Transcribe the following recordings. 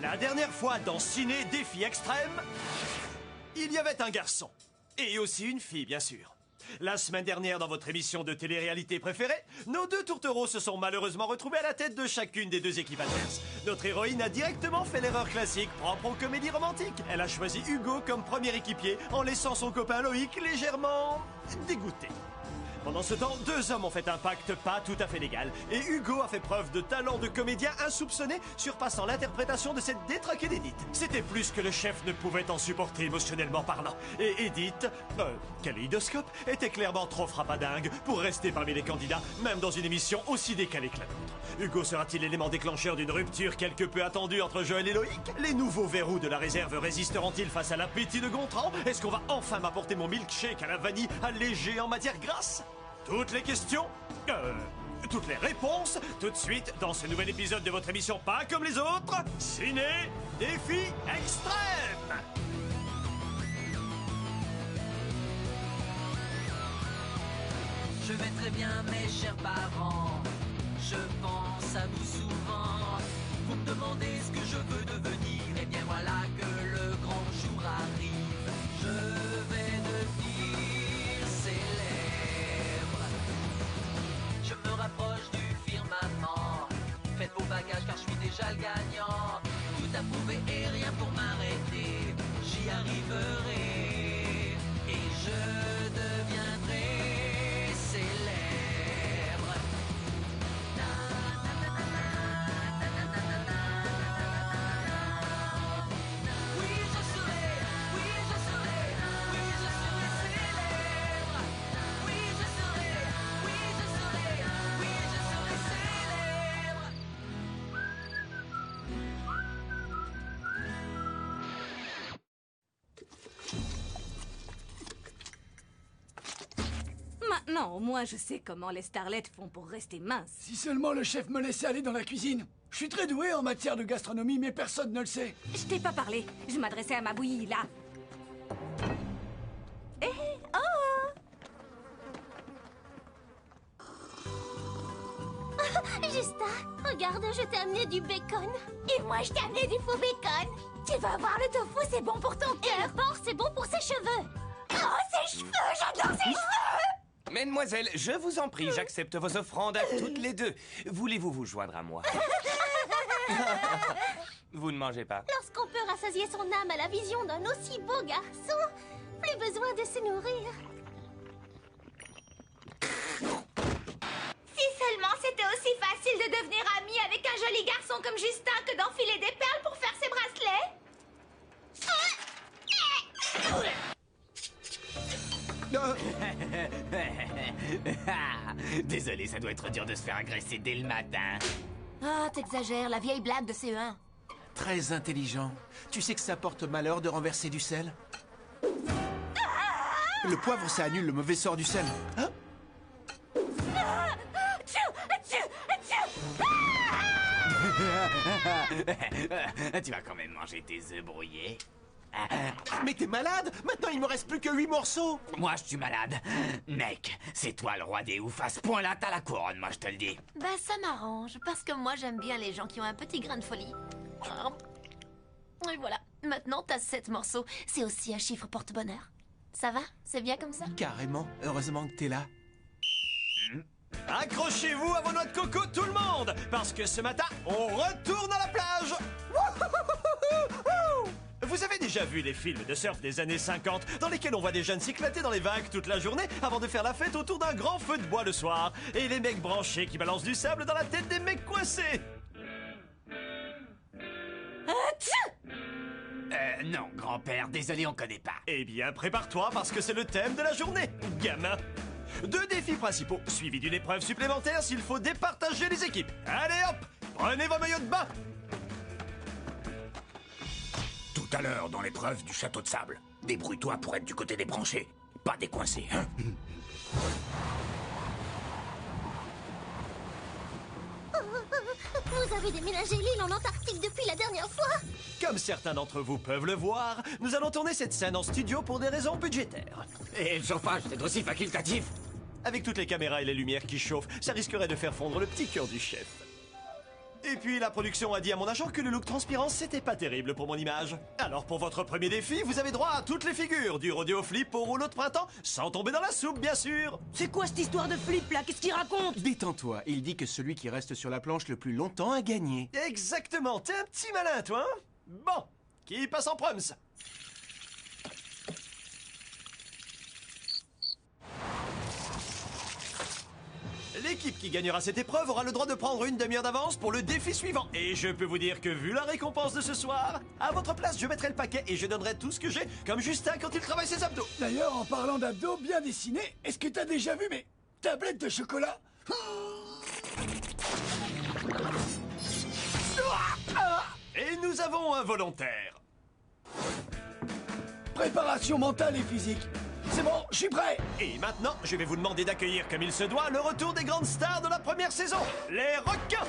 La dernière fois dans Ciné Défi Extrême, il y avait un garçon. Et aussi une fille, bien sûr. La semaine dernière, dans votre émission de télé-réalité préférée, nos deux tourtereaux se sont malheureusement retrouvés à la tête de chacune des deux équipes adverses. Notre héroïne a directement fait l'erreur classique propre aux comédies romantiques. Elle a choisi Hugo comme premier équipier en laissant son copain Loïc légèrement dégoûté. Pendant ce temps, deux hommes ont fait un pacte pas tout à fait légal. Et Hugo a fait preuve de talent de comédien insoupçonné, surpassant l'interprétation de cette détraquée d'Edith. C'était plus que le chef ne pouvait en supporter émotionnellement parlant. Et Edith, Kaléidoscope, était clairement trop frappadingue pour rester parmi les candidats, même dans une émission aussi décalée que la nôtre. Hugo sera-t-il l'élément déclencheur d'une rupture quelque peu attendue entre Joël et Loïc? Les nouveaux verrous de la réserve résisteront-ils face à l'appétit de Gontran? Est-ce qu'on va enfin m'apporter mon milkshake à la vanille allégé en matière grasse? Toutes les questions, toutes les réponses, tout de suite dans ce nouvel épisode de votre émission Pas comme les autres, Ciné Défi Extrême. Je vais très bien mes chers parents, je pense à vous souvent. Vous me demandez ce que je veux devenir, et bien voilà que le grand jour arrive. Je vais devenir célèbre. Je me rapproche du firmament. Faites vos bagages car je suis déjà le gagnant. Tout à prouver et rien pour m'arrêter. J'y arriverai et je deviendrai célèbre. Oui, je serai, oui, je serai, oui, je serai célèbre. Oui, je serai, oui, je serai, oui, je serai célèbre. Maintenant, au moins, je sais comment les starlettes font pour rester minces. Si seulement le chef me laissait aller dans la cuisine. Je suis très doué en matière de gastronomie, mais personne ne le sait. Je t'ai pas parlé. Je m'adressais à ma bouillie, là. Eh, oh! Justin, regarde, je t'ai amené du bacon. Et moi, je t'ai amené du faux bacon. Tu vas voir, le tofu, c'est bon pour ton cœur. Et le porc, c'est bon pour ses cheveux. Oh, ses cheveux, j'adore ses cheveux. Mesdemoiselles, je vous en prie, j'accepte vos offrandes à toutes les deux. Voulez-vous vous joindre à moi? Vous ne mangez pas? Lorsqu'on peut rassasier son âme à la vision d'un aussi beau garçon, plus besoin de se nourrir. Si seulement c'était aussi facile de devenir ami avec un joli garçon comme Justin que d'enfiler des perles pour faire ses bracelets. Désolé, ça doit être dur de se faire agresser dès le matin. Ah, t'exagères, la vieille blague de CE1. Très intelligent. Tu sais que ça porte malheur de renverser du sel? Le poivre, ça annule le mauvais sort du sel. Hein? Tu vas quand même manger tes œufs brouillés. Mais t'es malade? Maintenant, il me reste plus que 8 morceaux. Moi, je suis malade. Mec, c'est toi le roi des oufs. À ce point-là, t'as la couronne, moi, je te le dis. Bah, ça m'arrange, parce que moi, j'aime bien les gens qui ont un petit grain de folie. Et voilà, maintenant, t'as 7 morceaux. C'est aussi un chiffre porte-bonheur. Ça va? C'est bien comme ça? Carrément. Heureusement que t'es là. Accrochez-vous à vos noix de coco, tout le monde, parce que ce matin, on retourne à la plage. Vous avez déjà vu les films de surf des années 50 dans lesquels on voit des jeunes s'éclater dans les vagues toute la journée avant de faire la fête autour d'un grand feu de bois le soir, et les mecs branchés qui balancent du sable dans la tête des mecs coincés? Non, grand-père, désolé, on connaît pas. Eh bien, prépare-toi parce que c'est le thème de la journée, gamin. 2 défis principaux, suivis d'une épreuve supplémentaire s'il faut départager les équipes. Allez hop, prenez vos maillots de bain. Tout à l'heure, dans l'épreuve du château de sable, débrouille-toi pour être du côté des branchés, pas des coincés, hein? Vous avez déménagé l'île en Antarctique depuis la dernière fois? Comme certains d'entre vous peuvent le voir, nous allons tourner cette scène en studio pour des raisons budgétaires. Et le chauffage, c'est aussi facultatif. Avec toutes les caméras et les lumières qui chauffent, ça risquerait de faire fondre le petit cœur du chef. Et puis la production a dit à mon agent que le look transpirant c'était pas terrible pour mon image. Alors pour votre premier défi, vous avez droit à toutes les figures, du rodéo flip au rouleau de printemps, sans tomber dans la soupe bien sûr. C'est quoi cette histoire de flip là? Qu'est-ce qu'il raconte? Détends-toi, il dit que celui qui reste sur la planche le plus longtemps a gagné. Exactement, t'es un petit malin toi, hein? Bon, qui passe en proms? L'équipe qui gagnera cette épreuve aura le droit de prendre une demi-heure d'avance pour le défi suivant. Et je peux vous dire que vu la récompense de ce soir, à votre place, je mettrai le paquet et je donnerai tout ce que j'ai, comme Justin quand il travaille ses abdos. D'ailleurs, en parlant d'abdos bien dessinés, est-ce que t'as déjà vu mes tablettes de chocolat? Et nous avons un volontaire. Préparation mentale et physique. C'est bon, je suis prêt. Et maintenant, je vais vous demander d'accueillir comme il se doit le retour des grandes stars de la première saison, les requins.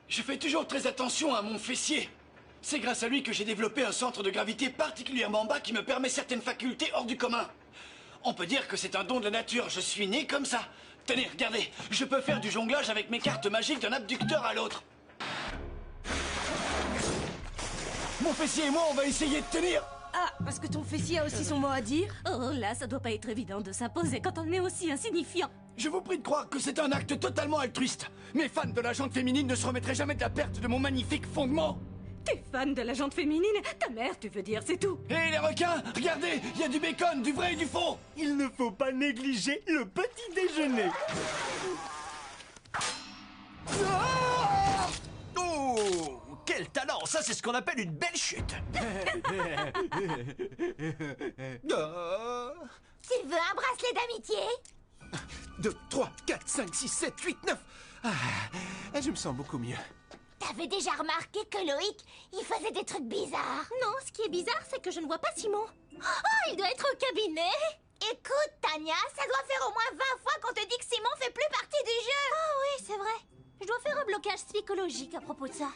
Je fais toujours très attention à mon fessier. C'est grâce à lui que j'ai développé un centre de gravité particulièrement bas qui me permet certaines facultés hors du commun. On peut dire que c'est un don de la nature, je suis né comme ça. Tenez, regardez, je peux faire du jonglage avec mes cartes magiques d'un abducteur à l'autre. Mon fessier et moi, on va essayer de tenir. Ah, parce que ton fessier a aussi son mot à dire? Oh là, ça doit pas être évident de s'imposer quand on est aussi insignifiant. Je vous prie de croire que c'est un acte totalement altruiste. Mes fans de la jante féminine ne se remettraient jamais de la perte de mon magnifique fondement. T'es fan de la jante féminine? Ta mère, tu veux dire, c'est tout. Hé les requins, regardez, il y a du bacon, du vrai et du faux. Il ne faut pas négliger le petit déjeuner. Oh, quel talent! Ça, c'est ce qu'on appelle une belle chute. Tu veux un bracelet d'amitié? 2, 3, 4, 5, 6, 7, 8, 9. Je me sens beaucoup mieux. T'avais déjà remarqué que Loïc, il faisait des trucs bizarres? Non, ce qui est bizarre, c'est que je ne vois pas Simon. Oh, il doit être au cabinet. Écoute, Tania, ça doit faire au moins 20 fois qu'on te dit que Simon fait plus partie du jeu. Oh oui, c'est vrai. Je dois faire un blocage psychologique à propos de ça.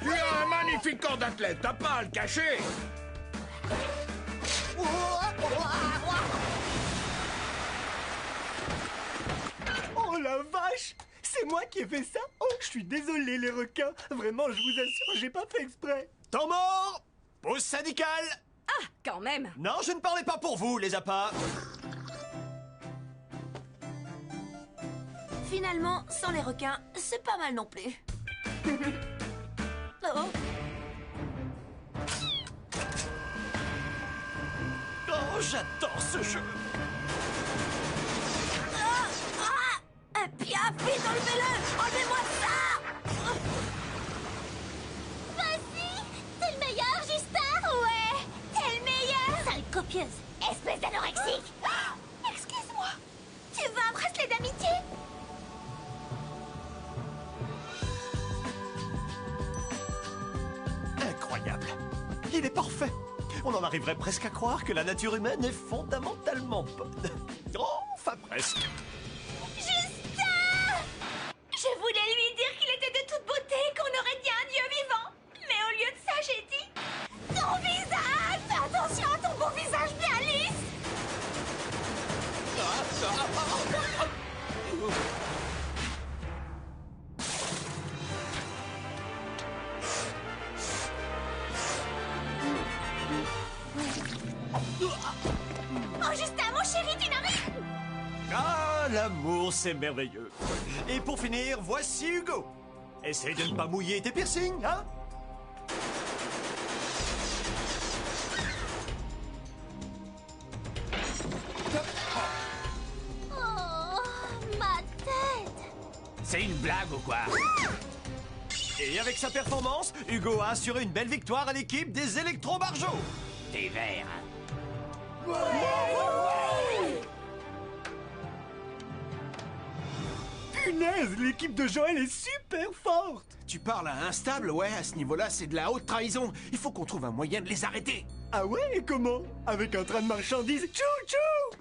Tu as un magnifique corps d'athlète, t'as pas à le cacher. Oh la vache! C'est moi qui ai fait ça? Oh, je suis désolé les requins. Vraiment, je vous assure, j'ai pas fait exprès. Temps mort! Pause syndicale! Ah, quand même. Non, je ne parlais pas pour vous, les appâts. Finalement, sans les requins, c'est pas mal non plus. Oh. Oh, j'adore ce jeu. Un piaf, vite, enlevez-le! Enlevez-moi ça! Vas-y, t'es le meilleur, Justin. Ouais, t'es le meilleur. Sale copieuse, espèce d'anorexique. Excuse-moi, tu veux un bracelet d'amitié? Incroyable. Il est parfait. On en arriverait presque à croire que la nature humaine est fondamentalement bonne. Oh, enfin presque. Je voulais lui dire qu'il était de toute beauté et qu'on aurait dit un dieu vivant. Mais au lieu de ça, j'ai dit... Ton visage! Fais attention à ton beau visage bien lisse! Oh, Justin, mon chéri, tu n'arrives... Ah, l'amour, c'est merveilleux. Et pour finir, voici Hugo. Essaye de ne pas mouiller tes piercings, hein? Oh, ma tête. C'est une blague ou quoi? Et avec sa performance, Hugo a assuré une belle victoire à l'équipe des Électro-Barjots. T'es vert, hein? Punaise, l'équipe de Joël est super forte. Tu parles à instable? Ouais, à ce niveau-là, c'est de la haute trahison. Il faut qu'on trouve un moyen de les arrêter. Ah ouais, et comment? Avec un train de marchandises? Tchou tchou!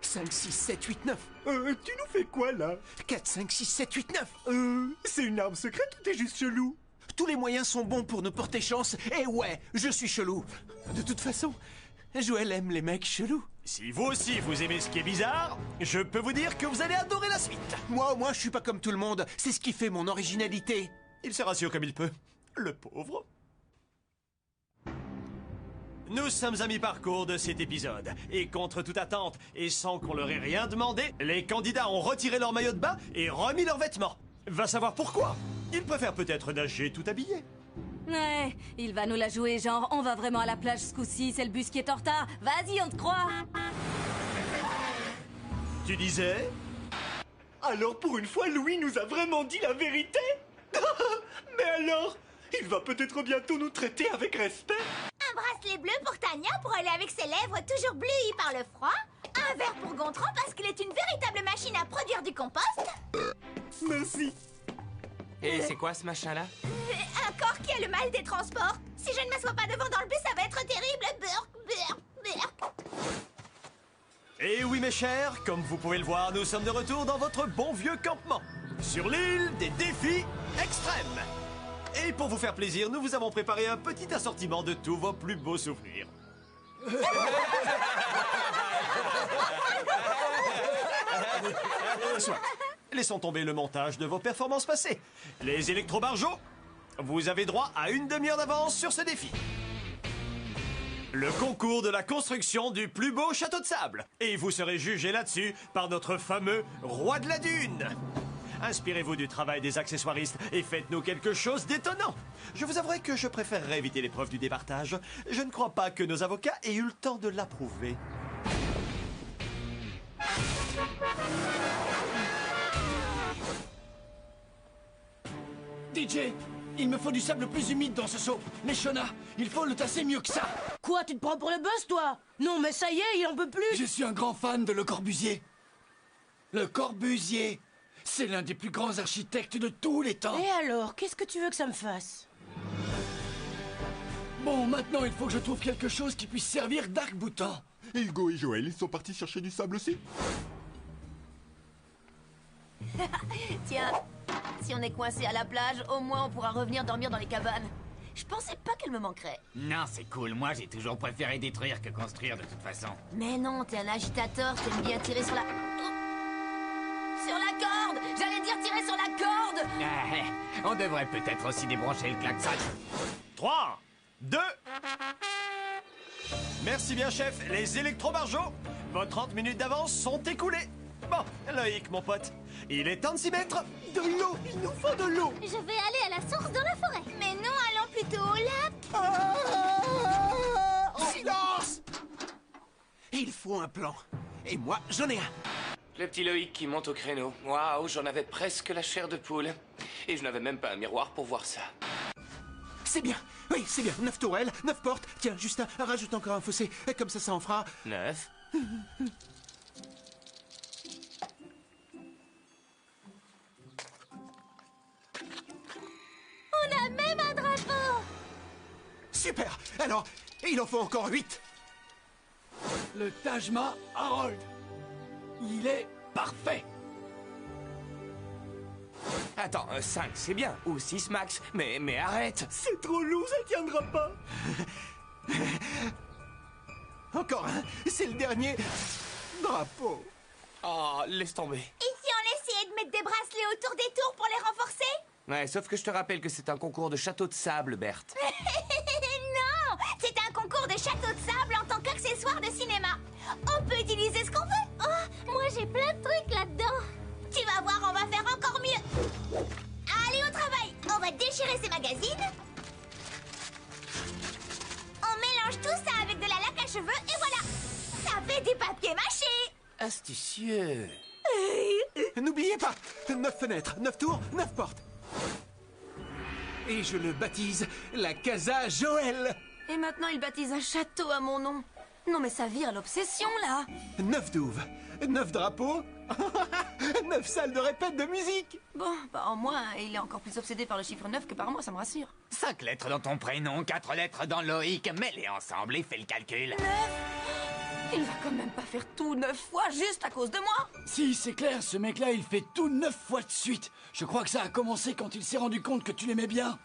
5, 6, 7, 8, 9. Tu nous fais quoi, là? 4, 5, 6, 7, 8, 9. C'est une arme secrète ou t'es juste chelou? Tous les moyens sont bons pour nous porter chance. Et ouais, je suis chelou. De toute façon, Joël aime les mecs chelous. Si vous aussi vous aimez ce qui est bizarre, je peux vous dire que vous allez adorer la suite. Moi, je suis pas comme tout le monde. C'est ce qui fait mon originalité. Il se rassure comme il peut. Le pauvre. Nous sommes à mi-parcours de cet épisode. Et contre toute attente, et sans qu'on leur ait rien demandé, les candidats ont retiré leur maillot de bain et remis leurs vêtements. Va savoir pourquoi. Ils préfèrent peut-être nager tout habillés. Ouais, il va nous la jouer, genre, on va vraiment à la plage ce coup-ci, c'est le bus qui est en retard. Vas-y, on te croit. Tu disais? Alors pour une fois, Louis nous a vraiment dit la vérité? Mais alors, il va peut-être bientôt nous traiter avec respect. Un bracelet bleu pour Tania pour aller avec ses lèvres toujours bleuies par le froid. Un verre pour Gontran parce qu'il est une véritable machine à produire du compost. Merci. Et c'est quoi ce machin-là? Un corps qui a le mal des transports. Si je ne m'assois pas devant dans le bus, ça va être terrible. Burk, burk, burk. Et oui mes chers, comme vous pouvez le voir, nous sommes de retour dans votre bon vieux campement. Sur l'île des défis extrêmes. Et pour vous faire plaisir, nous vous avons préparé un petit assortiment de tous vos plus beaux souvenirs. Soit. Laissons tomber le montage de vos performances passées. Les électrobarjots, vous avez droit à une demi-heure d'avance sur ce défi. Le concours de la construction du plus beau château de sable. Et vous serez jugé là-dessus par notre fameux roi de la dune. Inspirez-vous du travail des accessoiristes et faites-nous quelque chose d'étonnant. Je vous avouerai que je préférerais éviter l'épreuve du départage. Je ne crois pas que nos avocats aient eu le temps de l'approuver. DJ, il me faut du sable plus humide dans ce seau. Mais Shona, il faut le tasser mieux que ça. Quoi, tu te prends pour le boss, toi? Non, mais ça y est, il en peut plus. Je suis un grand fan de Le Corbusier. Le Corbusier, c'est l'un des plus grands architectes de tous les temps. Et alors, qu'est-ce que tu veux que ça me fasse? Bon, maintenant, il faut que je trouve quelque chose qui puisse servir d'arc-boutant. Et Hugo et Joël, ils sont partis chercher du sable aussi? Tiens, si on est coincé à la plage, au moins on pourra revenir dormir dans les cabanes. Je pensais pas qu'elle me manquerait. Non, c'est cool. Moi, j'ai toujours préféré détruire que construire de toute façon. Mais non, t'es un agitateur, t'aimes bien tirer sur la... Oh. Sur la corde! J'allais dire tirer sur la corde! On devrait peut-être aussi débrancher le klaxon. 3, 2... Merci bien, chef. Les électrobarjots, vos 30 minutes d'avance sont écoulées. Bon, Loïc, mon pote, il est temps de s'y mettre. De l'eau, il nous faut de l'eau. Je vais aller à la source dans la forêt. Mais non, allons plutôt au lac. Silence! Il faut un plan. Et moi, j'en ai un. Le petit Loïc qui monte au créneau. Waouh, j'en avais presque la chair de poule. Et je n'avais même pas un miroir pour voir ça. C'est bien. Oui, c'est bien. 9 tourelles, 9 portes. Tiens, Justin, rajoute encore un fossé. Et comme ça en fera... 9. On a même un drapeau. Super. Alors, il en faut encore 8. Le Taj Mahal. Il est parfait. Attends, 5 c'est bien, ou 6 max, mais arrête. C'est trop lourd, ça tiendra pas. Encore un. C'est le dernier drapeau. Oh, laisse tomber. Et si on essayait de mettre des bracelets autour des tours pour les renforcer? Ouais, sauf que je te rappelle que c'est un concours de château de sable, Berthe. Non, c'est un concours de château de sable en tant qu'accessoire de cinéma. On peut utiliser ce qu'on veut. Oh, moi j'ai plein de trucs là-dedans. Tu vas voir, on va faire encore mieux. Allez au travail. On va déchirer ces magazines. On mélange tout ça avec de la laque à cheveux et voilà. Ça fait du papier mâché. Astucieux. N'oubliez pas, 9 fenêtres, 9 tours, 9 portes. Et je le baptise la Casa Joël. Et maintenant, il baptise un château à mon nom. Non, mais ça vire l'obsession, là. 9 douves, 9 drapeaux, 9 salles de répète de musique. Bon, bah en moins, il est encore plus obsédé par le chiffre 9 que par moi, ça me rassure. 5 lettres dans ton prénom, 4 lettres dans Loïc. Mets-les ensemble et fais le calcul. 9. Il va quand même pas faire tout 9 fois juste à cause de moi. Si, c'est clair, ce mec-là, il fait tout 9 fois de suite. Je crois que ça a commencé quand il s'est rendu compte que tu l'aimais bien.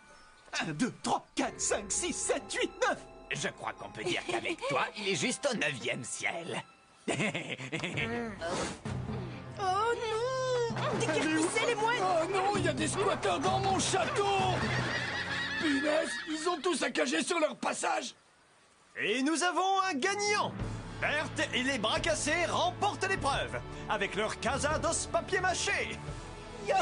1, 2, 3, 4, 5, 6, 7, 8, 9. Je crois qu'on peut dire qu'avec toi, il est juste au 9e ciel. Oh non! Déguerpissez les mouettes! Oh non, il y a des squatteurs dans mon château! Punaise, ils ont tout saccagé sur leur passage! Et nous avons un gagnant! Berthe et les bras cassés remportent l'épreuve avec leur casa d'os papier mâché! Youhou!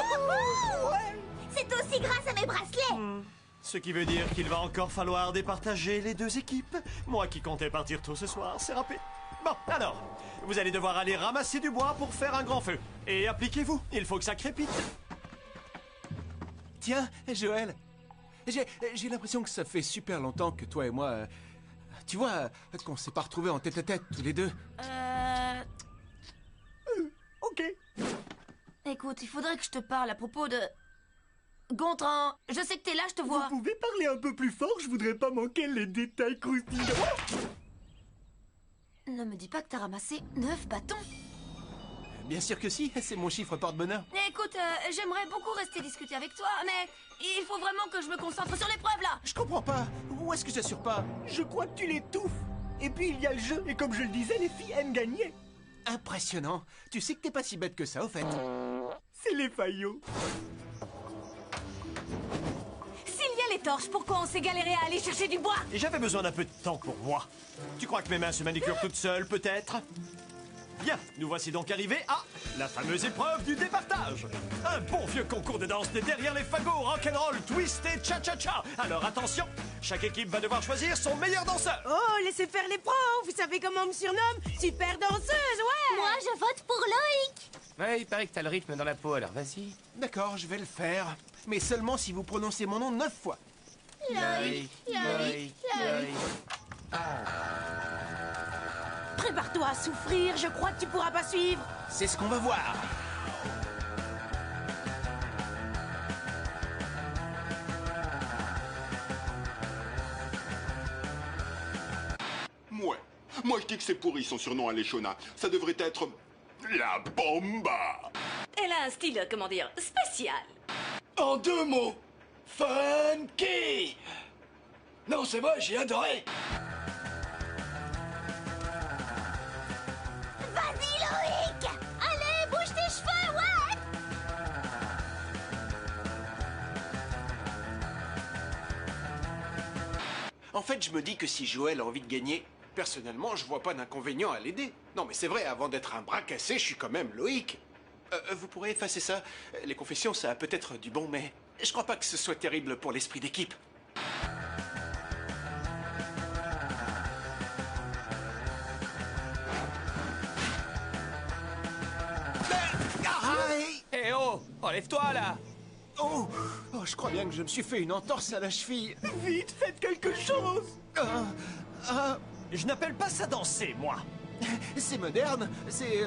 C'est aussi grâce à mes bracelets. Ce qui veut dire qu'il va encore falloir départager les deux équipes. Moi qui comptais partir tôt ce soir, c'est râpé. Bon, alors, vous allez devoir aller ramasser du bois pour faire un grand feu. Et appliquez-vous, il faut que ça crépite. Tiens, Joël, j'ai l'impression que ça fait super longtemps que toi et moi... tu vois, qu'on s'est pas retrouvés en tête-à-tête tous les deux. Ok. Écoute, il faudrait que je te parle à propos de... Gontran, je sais que t'es là, je te vois. Vous pouvez parler un peu plus fort, je voudrais pas manquer les détails croustillants. Ne me dis pas que t'as ramassé 9 bâtons. Bien sûr que si, c'est mon chiffre porte-bonheur. Écoute, j'aimerais beaucoup rester discuter avec toi, mais il faut vraiment que je me concentre sur l'épreuve, là. Je comprends pas. Où est-ce que j'assure pas? Je crois que tu l'étouffes. Et puis il y a le jeu, et comme je le disais, les filles aiment gagner. Impressionnant. Tu sais que t'es pas si bête que ça, au fait. C'est les faillots. S'il y a les torches, pourquoi on s'est galéré à aller chercher du bois? Et j'avais besoin d'un peu de temps pour moi. Tu crois que mes mains se manicurent toutes seules, peut-être? Bien, nous voici donc arrivés à la fameuse épreuve du départage. Un bon vieux concours de danse des derrière les fagots, rock'n'roll, twist et cha-cha-cha. Alors attention, chaque équipe va devoir choisir son meilleur danseur. Oh, laissez faire les pros. Vous savez comment on me surnomme? Super danseuse, ouais. Moi, je vote pour Loïc. Ouais, il paraît que t'as le rythme dans la peau, alors vas-y. D'accord, je vais le faire. Mais seulement si vous prononcez mon nom 9 fois. Loïc, Loïc, Loïc. Prépare-toi à souffrir, je crois que tu pourras pas suivre. C'est ce qu'on va voir. Moi je dis que c'est pourri son surnom à Leshona. Ça devrait être... la bomba. Elle a un style, comment dire, spécial. En 2 mots, funky. Non, c'est vrai, j'ai adoré. Vas-y, Loïc. Allez, bouge tes cheveux, ouais. En fait, je me dis que si Joël a envie de gagner, personnellement, je vois pas d'inconvénient à l'aider. Non, mais c'est vrai, avant d'être un bras cassé, je suis quand même Loïc. Vous pourrez effacer ça. Les confessions, ça a peut-être du bon, mais je crois pas que ce soit terrible pour l'esprit d'équipe. Eh oh, enlève-toi là. Oh, je crois bien que je me suis fait une entorse à la cheville. Vite, faites quelque chose. Je n'appelle pas ça danser, moi. C'est moderne, c'est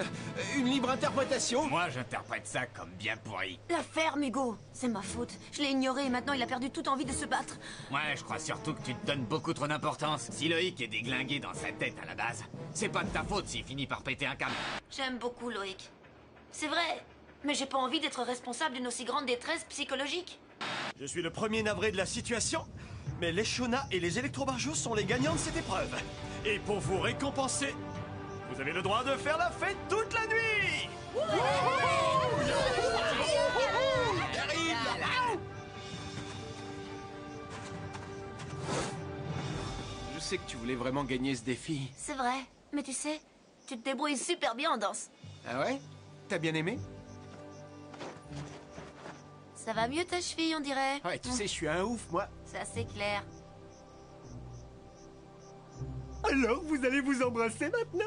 une libre interprétation. Moi, j'interprète ça comme bien pourri. La ferme, Hugo. C'est ma faute. Je l'ai ignoré et maintenant il a perdu toute envie de se battre. Ouais, je crois surtout que tu te donnes beaucoup trop d'importance. Si Loïc est déglingué dans sa tête à la base, c'est pas de ta faute s'il finit par péter un câble. J'aime beaucoup Loïc. C'est vrai, mais j'ai pas envie d'être responsable d'une aussi grande détresse psychologique. Je suis le premier navré de la situation, mais les Shona et les électrobarjots sont les gagnants de cette épreuve. Et pour vous récompenser, vous avez le droit de faire la fête toute la nuit. Je sais que tu voulais vraiment gagner ce défi. C'est vrai, mais tu sais, tu te débrouilles super bien en danse. Ah ouais? T'as bien aimé? Ça va mieux ta cheville, on dirait. Ouais, tu sais, je suis un ouf, moi. C'est assez clair. Alors, vous allez vous embrasser maintenant?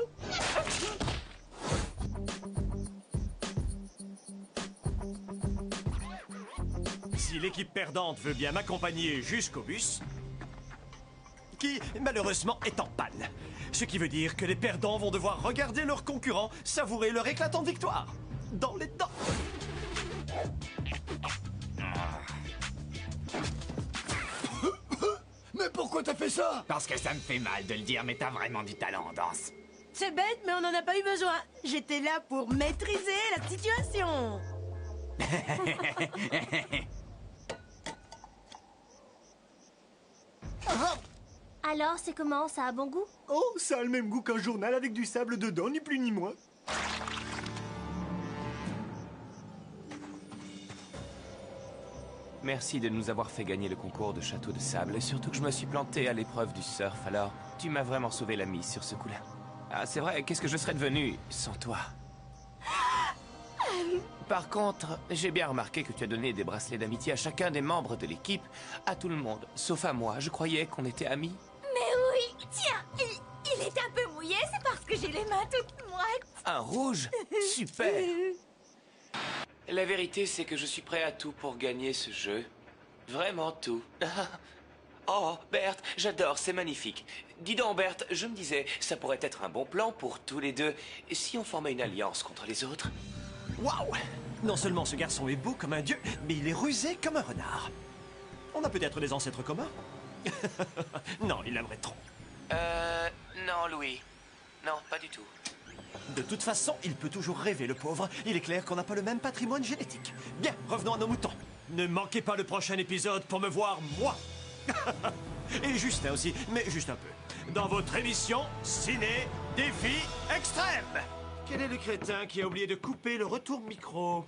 Si l'équipe perdante veut bien m'accompagner jusqu'au bus, qui malheureusement est en panne. Ce qui veut dire que les perdants vont devoir regarder leurs concurrents savourer leur éclatante victoire. Dans les dents. Mais pourquoi t'as fait ça? Parce que ça me fait mal de le dire, mais t'as vraiment du talent en danse. C'est bête, mais on n'en a pas eu besoin. J'étais là pour maîtriser la situation. Alors, c'est comment? Ça a bon goût? Oh, ça a le même goût qu'un journal avec du sable dedans, ni plus ni moins. Merci de nous avoir fait gagner le concours de château de sable, et surtout que je me suis planté à l'épreuve du surf, alors tu m'as vraiment sauvé la mise sur ce coup-là. Ah, c'est vrai, qu'est-ce que je serais devenu sans toi? Par contre, j'ai bien remarqué que tu as donné des bracelets d'amitié à chacun des membres de l'équipe, à tout le monde, sauf à moi. Je croyais qu'on était amis. Mais oui, tiens, il est un peu mouillé, c'est parce que j'ai les mains toutes moites. Un rouge? Super! La vérité, c'est que je suis prêt à tout pour gagner ce jeu. Vraiment tout. Oh, Berthe, j'adore, c'est magnifique. Dis donc, Berthe, je me disais, ça pourrait être un bon plan pour tous les deux, si on formait une alliance contre les autres. Waouh! Non seulement ce garçon est beau comme un dieu, mais il est rusé comme un renard. On a peut-être des ancêtres communs? Non, il aimerait trop. Non, Louis. Non, pas du tout. De toute façon, il peut toujours rêver, le pauvre. Il est clair qu'on n'a pas le même patrimoine génétique. Bien, revenons à nos moutons. Ne manquez pas le prochain épisode pour me voir, moi. Et Justin aussi, mais juste un peu. Dans votre émission Ciné Défi Extrême. Quel est le crétin qui a oublié de couper le retour micro?